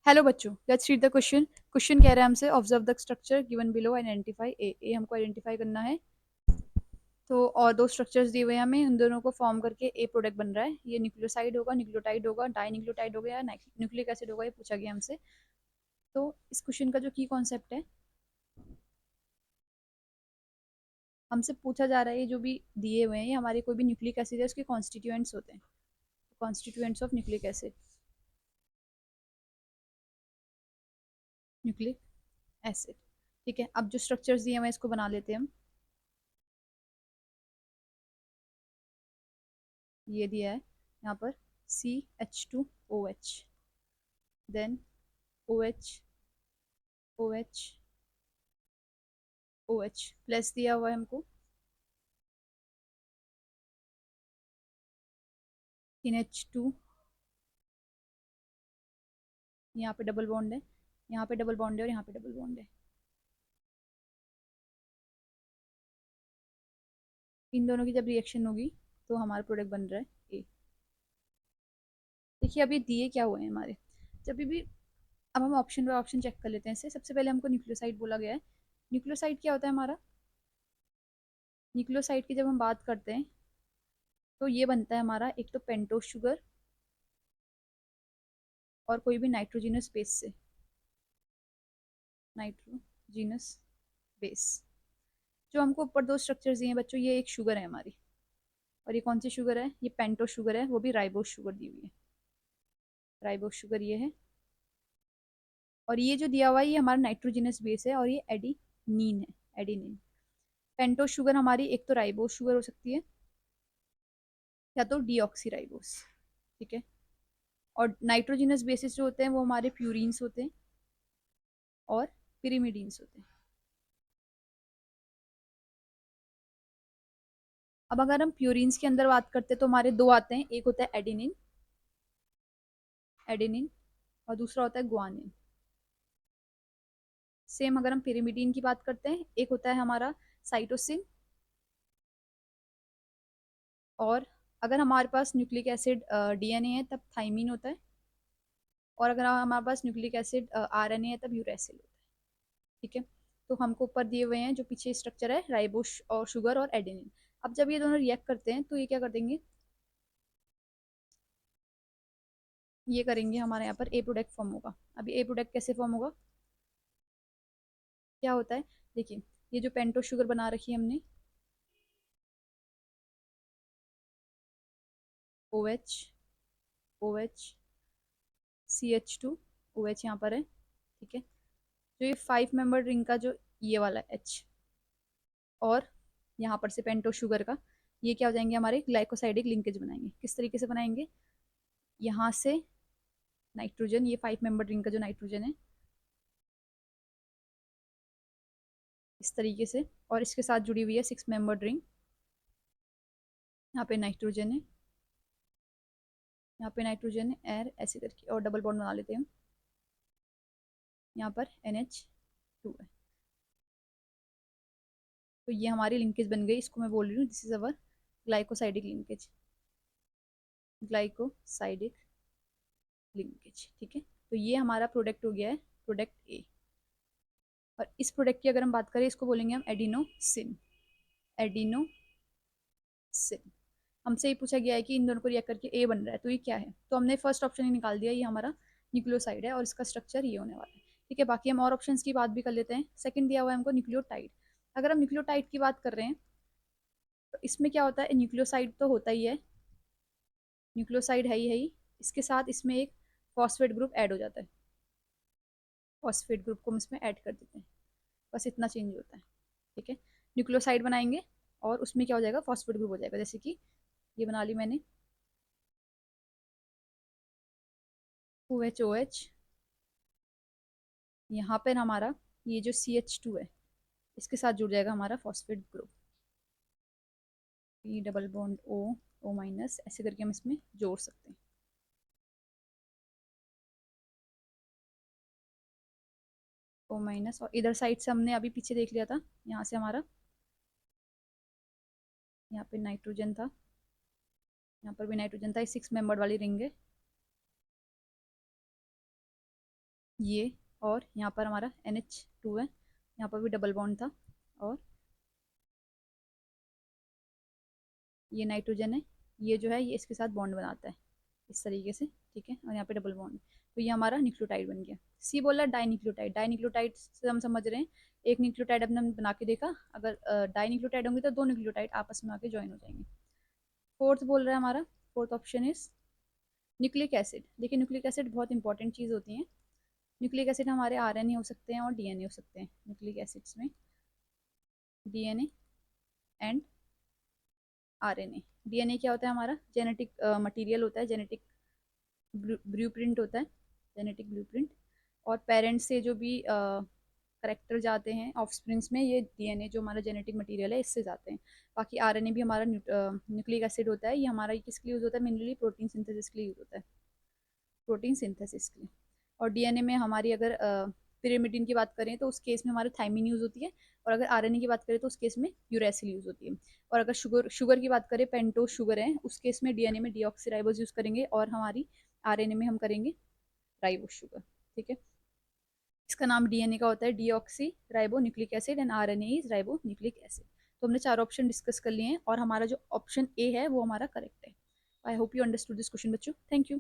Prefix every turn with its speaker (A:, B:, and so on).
A: Hello बच्चों, let's read the question. Question कह रहा है हमसे observe the structure given below, identify A. A हमको आइडेंटिफाई करना है। तो और दो स्ट्रक्चर्स दिए हुए हैं हमें, उन दोनों को फॉर्म करके ए प्रोडक्ट बन रहा है। ये न्यूक्लियोसाइड होगा, न्यूक्लियोटाइड होगा, डाई न्यूक्लियोटाइड होगा या न्यूक्लिक एसिड होगा, ये पूछा गया हमसे। तो इस क्वेश्चन का जो की कॉन्सेप्ट है, हमसे पूछा जा रहा है ये जो भी दिए हुए हैं ये हमारे कोई भी न्यूक्लिक एसिड है उसके कॉन्स्टिट्यूएंट्स होते हैं। Constituents of nucleic acid, nucleic acid. ठीक है, अब जो स्ट्रक्चर्स दिए हुए हैं इसको बना लेते हैं हम। ये दिया है यहाँ पर CH2OH, then OH, OH, OH plus दिया हुआ है हमको NH2। यहाँ पे डबल बॉन्ड है, यहाँ पे डबल बॉन्ड है और यहाँ पे डबल बॉन्ड है। इन दोनों की जब रिएक्शन होगी तो हमारा प्रोडक्ट बन रहा है ए। देखिए अभी दिए क्या हुए हैं हमारे, जब भी अब हम ऑप्शन बाय ऑप्शन चेक कर लेते हैं इसे। सबसे पहले हमको न्यूक्लियोसाइड बोला गया है। न्यूक्लियोसाइड क्या होता है हमारा? न्यूक्लियोसाइड की जब हम बात करते हैं तो ये बनता है हमारा एक तो पेंटोस शुगर और कोई भी नाइट्रोजिनस बेस से, नाइट्रोजिनस बेस। जो हमको ऊपर दो स्ट्रक्चर्स दिए हैं बच्चों, ये एक शुगर है हमारी, और ये कौन सी शुगर है? ये पेंटोस शुगर है, वो भी राइबोस शुगर दी हुई है। राइबोस शुगर ये है, और ये जो दिया हुआ है ये हमारा नाइट्रोजिनस बेस है और ये एडिनीन है, एडिनिन। पेंटोस शुगर हमारी एक तो राइबोस शुगर हो सकती है या तो डीऑक्सी राइबोस। ठीक है, और नाइट्रोजिनस बेसिस जो होते हैं वो हमारे प्यूरिन्स होते हैं और पिरिमिडीन्स होते हैं। अब अगर हम प्यूरिन्स के अंदर बात करते हैं तो हमारे दो आते हैं, एक होता है एडिनिन, एडिनिन, और दूसरा होता है गुआनिन। सेम अगर हम पिरिमिडीन की बात करते हैं, एक होता है हमारा साइटोसिन, और अगर हमारे पास न्यूक्लिक एसिड डीएनए है तब थाइमिन होता है, और अगर हमारे पास न्यूक्लिक एसिड आरएनए है तब यूरेसिल होता है। ठीक है, तो हमको ऊपर दिए हुए हैं जो पीछे स्ट्रक्चर है, राइबोस और शुगर और एडेनिन। अब जब ये दोनों रिएक्ट करते हैं तो ये क्या कर देंगे, ये करेंगे हमारे यहाँ पर ए प्रोडक्ट फॉर्म होगा। अभी ए प्रोडक्ट कैसे फॉर्म होगा, क्या होता है? देखिए, ये जो पेंटो शुगर बना रखी है हमने, O H, O H, CH2, O H यहाँ पर है। ठीक है, जो ये 5 मेंबर रिंग का जो ये वाला एच, और यहाँ पर से पेंटो शुगर का, ये क्या हो जाएंगे हमारे ग्लाइकोसाइडिक लिंकेज बनाएंगे। किस तरीके से बनाएंगे? यहाँ से नाइट्रोजन, ये 5 मेंबर रिंग का जो नाइट्रोजन है, इस तरीके से, और इसके साथ जुड़ी हुई है 6 मेंबर रिंग। यहाँ पे नाइट्रोजन है, यहाँ पे नाइट्रोजन है, एयर, ऐसे करके, और डबल बॉन्ड बना लेते हैं हम। यहाँ पर NH2 है। तो ये हमारी लिंकेज बन गई, इसको मैं बोल रही हूँ this is our glycosidic linkage, glycosidic linkage. ठीक है, तो ये हमारा प्रोडक्ट हो गया है, प्रोडक्ट ए। और इस प्रोडक्ट की अगर हम बात करें, इसको बोलेंगे हम एडिनोसिन, एडिनोसिन। हमसे ये पूछा गया है कि इन दोनों को रिएक्ट करके ए बन रहा है, तो ये क्या है? तो हमने फर्स्ट ऑप्शन ही निकाल दिया, ये हमारा न्यूक्लियोसाइड है और इसका स्ट्रक्चर ये होने वाला है। ठीक है, बाकी हम और ऑप्शंस की बात भी कर लेते हैं। सेकंड दिया हुआ है हमको न्यूक्लियोटाइड। अगर हम न्यूक्लियोटाइड की बात कर रहे हैं तो इसमें क्या होता है, न्यूक्लियोसाइड तो होता ही है, न्यूक्लियोसाइड है ही, इसके साथ इसमें एक फॉस्फेट ग्रुप ऐड हो जाता है। फॉस्फेट ग्रुप को हम इसमें ऐड कर देते हैं, बस इतना चेंज होता है। ठीक है, न्यूक्लियोसाइड बनाएंगे और उसमें क्या हो जाएगा, फॉस्फेट ग्रुप हो जाएगा। जैसे कि ये बना ली मैंने, OH, यहाँ पर हमारा ये जो CH2 है इसके साथ जुड़ जाएगा हमारा phosphate group, P double bond O minus, ऐसे करके हम इसमें जोड़ सकते हैं। O माइनस, और इधर साइड से हमने अभी पीछे देख लिया था, यहाँ से हमारा, यहाँ पे नाइट्रोजन था, यहाँ पर भी नाइट्रोजन था, 6 मेंबर वाली रिंग है। ये, और यहाँ पर हमारा NH2 है, यहाँ पर भी डबल बॉन्ड था, और ये नाइट्रोजन है, ये जो है ये इसके साथ बॉन्ड बनाता है इस तरीके से, ठीक है, और यहाँ पे डबल बॉन्ड, तो ये हमारा न्यूक्लियोटाइड बन गया। सी बोला डाइन्यूक्लियोटाइड, डाइन्यूक्लियोटाइड से हम समझ रहे हैं एक न्यूक्लियोटाइड अपने बना के देखा, अगर डाइन्यूक्लियोटाइड होंगे तो दो न्यूक्लियोटाइड आपस में आके ज्वाइन हो जाएंगे। फोर्थ बोल रहा है हमारा, fourth option is nucleic acid. देखिए न्यूक्लिक एसिड बहुत इंपॉर्टेंट चीज़ होती है। न्यूक्लिक एसिड हमारे RNA हो सकते हैं और DNA हो सकते हैं। न्यूक्लिक एसिड्स में DNA एंड RNA। DNA क्या होता है हमारा, जेनेटिक मटेरियल होता है, जेनेटिक ब्लूप्रिंट होता है, जेनेटिक ब्लूप्रिंट। और पेरेंट्स से जो भी करेक्टर जाते हैं ऑफस्प्रिंग्स में, ये DNA जो हमारा जेनेटिक मटेरियल है इससे जाते हैं। बाकी RNA भी हमारा न्यूक्लिक एसिड होता है, ये हमारा किसके लिए यूज होता है, मेनली प्रोटीन सिंथेसिस के लिए यूज होता है, प्रोटीन सिंथेसिस के लिए। और DNA में हमारी अगर पिरिमिडिन की बात करें तो उस केस में हमारे थाइमिन यूज होती है, और अगर RNA की बात करें तो उस केस में यूरेसिल यूज होती है। और अगर शुगर शुगर की बात करें, पेंटोस शुगर है, उस केस में DNA में डीऑक्सीराइबोज यूज करेंगे, और हमारी RNA में हम करेंगे राइबोस शुगर, ठीक है। इसका नाम DNA का होता है deoxy ribo nucleic acid, and RNA is ribo nucleic acid. तो हमने चार ऑप्शन डिस्कस कर लिए हैं, और हमारा जो ऑप्शन ए है वो हमारा करेक्ट है। I hope you understood this question बच्चों, थैंक यू।